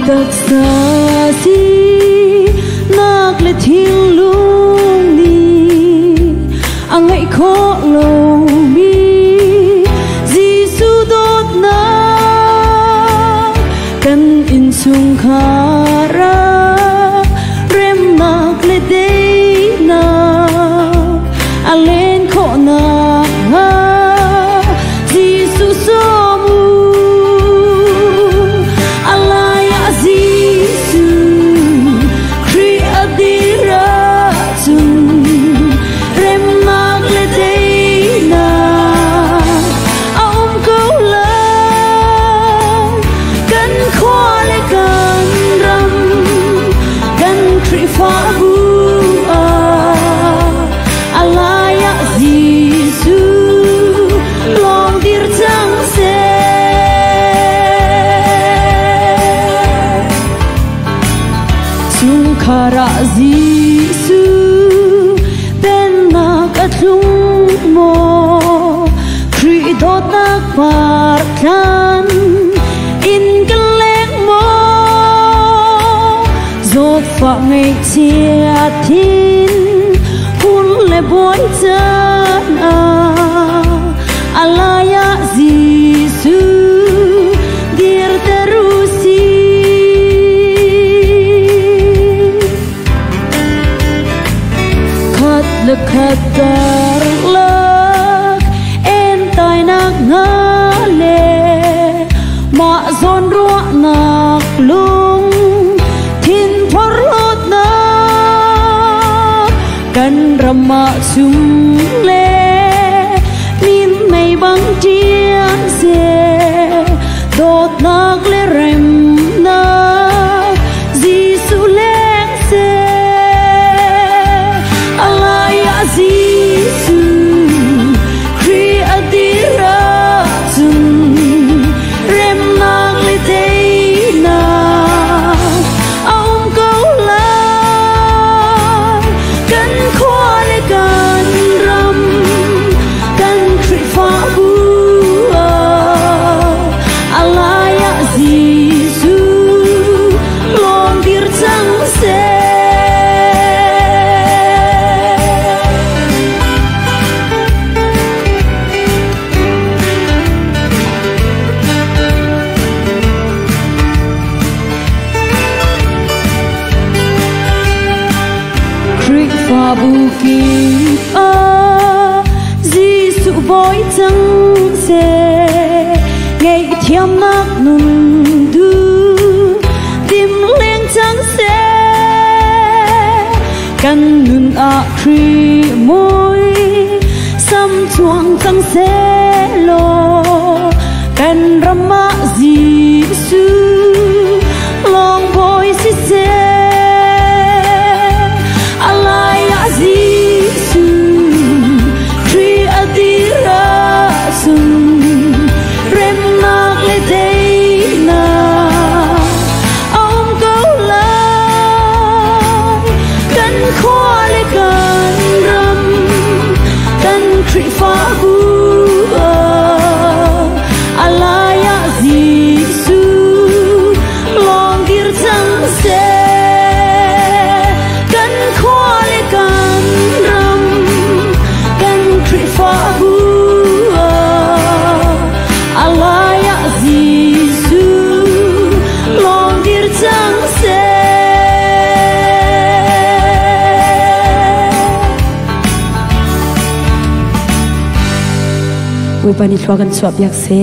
tất xa gì nạc lệ thiên lung đi anh hãy khó lâu mi Giêsu đốt na kan in sung khara rem nạc lệ day na alen khó na Giêsu so Khara Giêsu ben nak atlung mo kri dot nak parkan in kaleng mo zot fa ngei chia tin hun le boy chan alaya Giêsu dir terusi lekhatar lak en tai nak ngale ma zon ruak nak lung thin phor lot na kan rama chung le min mai bang chiang se dot nak le rem na Giêsu leng se Giêsu kri adira zum rem nang le day na ông câu la kan khoa le kan ram kan kri fa bu alaya Giêsu long dir chang se Và buki Giêsu boy chẳng se ngày thiam nak nun du tim lên chẳng se kan nun a kri môi sam chuang chẳng se lo kan rama Giêsu long boy si se Giêsu kri adira zum rem nak le day na ông câu la kan khoa le kan ram kan kri fa bu alaya Giêsu long dir chang se alaya Giêsu long dir chang se ui pani thua kan suap yak se